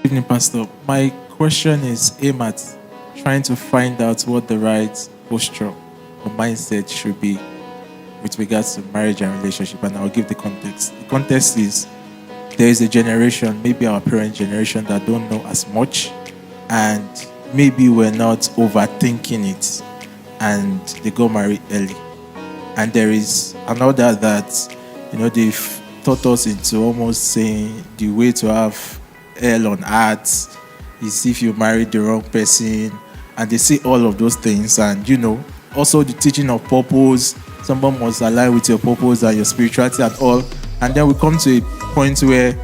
Good evening, Pastor. My question is aimed at trying to find out what the right posture or mindset should be with regards to marriage and relationship, and I'll give the context. The context is there is a generation, maybe our parent generation, that don't know as much, and maybe we're not overthinking it, and they go marry early. And there is another that, they've taught us into almost saying the way to have hell on earth is if you marry the wrong person, and they say all of those things, and also the teaching of purpose. Someone must align with your purpose and your spirituality and all. And then we come to a point where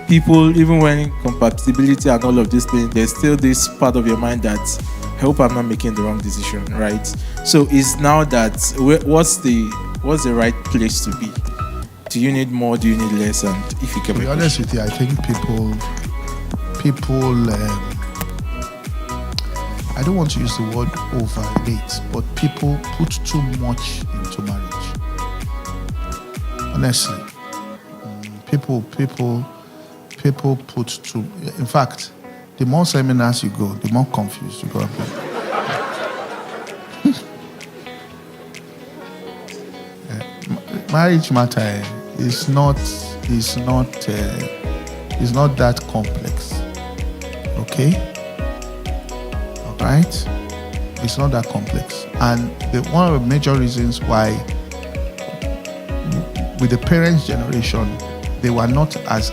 people, even when compatibility and all of these things, there's still this part of your mind that I hope I'm not making the wrong decision, right? So it's now that what's the right place to be? Do you need more? Do you need less? And if you can be honest with you, I think people I don't want to use the word overrate, but people put too much into marriage. Honestly, people put too. In fact, the more seminars you go, the more confused you go. Marriage matter is not that complex. Okay. Right? It's not that complex. And one of the major reasons why with the parents' generation, they were not as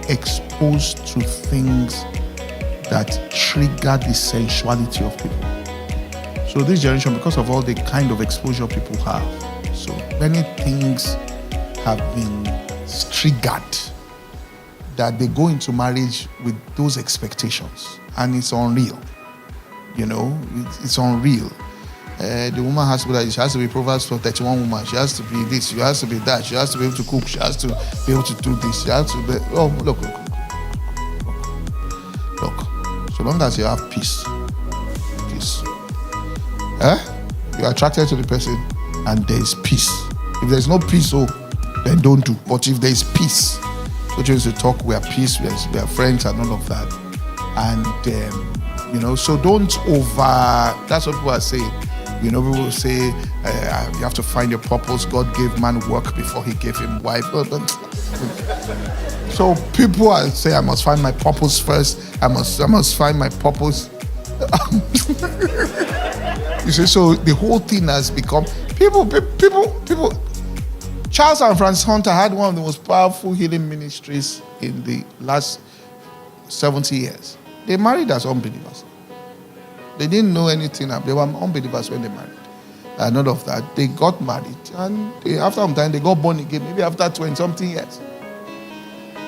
exposed to things that trigger the sensuality of people. So this generation, because of all the kind of exposure people have, so many things have been triggered that they go into marriage with those expectations, and it's unreal. It's unreal. The woman has to be she has to be Proverbs 31 woman. She has to be this. She has to be that. She has to be able to cook. She has to be able to do this. She has to be. Oh, look. So long as you have peace, you're attracted to the person, and there is peace. If there's no peace, then don't do. But if there is peace, which is to talk, we are peace. We are friends, and all of that, and. So don't that's what people are saying. People say you have to find your purpose. God gave man work before he gave him wife. So people are saying I must find my purpose first. I must find my purpose. You see, so the whole thing has become people. Charles and Francis Hunter had one of the most powerful healing ministries in the last 70 years. They married as unbelievers. They didn't know anything. They were unbelievers when they married. And none of that. They got married. And after some time, they got born again. Maybe after 20-something years.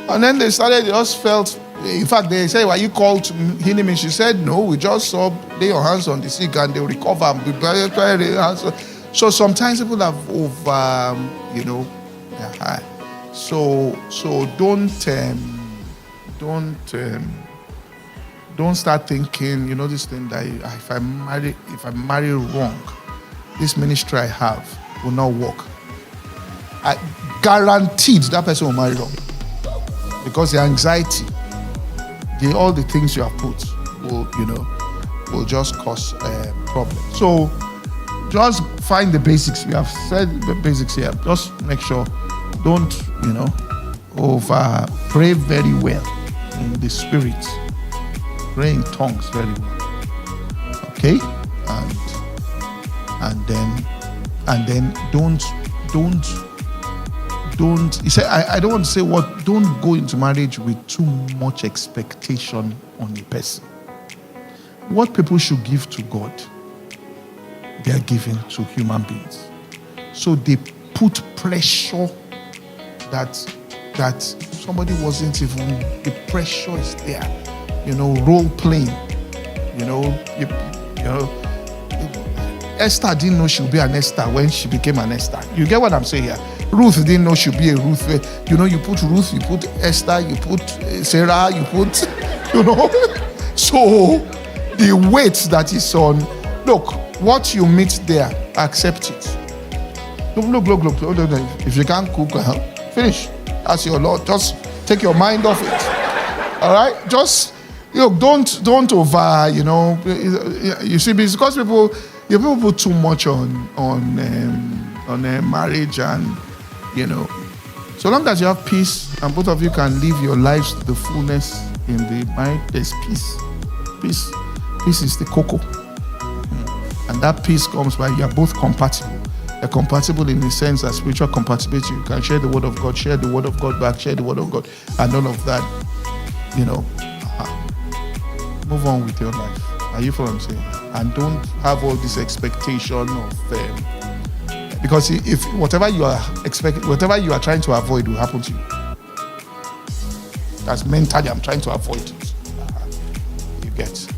And then they just felt, in fact, they said, were you called to healing me? She said, no, we just saw, lay your hands on the sick and they'll recover. So sometimes people have So don't start thinking, this thing that if I marry wrong, this ministry I have will not work. I guaranteed that person will marry wrong. Because the anxiety, all the things you have put will just cause problems. So just find the basics. We have said the basics here. Just make sure, don't, pray very well in the spirit. Pray in tongues very well. Okay? And then don't you say I don't want to say don't go into marriage with too much expectation on a person. What people should give to God, they are giving to human beings. So they put pressure that somebody wasn't even, the pressure is there. Role playing. Esther didn't know she would be an Esther when she became an Esther. You get what I'm saying here? Ruth didn't know she'd be a Ruth. You put Ruth, you put Esther, you put Sarah, you put, So the weight that is on, look, what you meet there, accept it. Look. If you can't cook, finish. That's your Lord. Just take your mind off it. All right, just don't over. You see, because people put too much on marriage, and so long as you have peace and both of you can live your lives to the fullness in the mind, there's peace. Peace is the cocoa, and that peace comes by you are both compatible. You're compatible in the sense that spiritual compatibility. You can share the word of God, share the word of God back, share the word of God, and all of that. Move on with your life. Are you following what I'm saying? And don't have all this expectation of because if whatever you are expecting, whatever you are trying to avoid will happen to you. That's mentally I'm trying to avoid it. You get.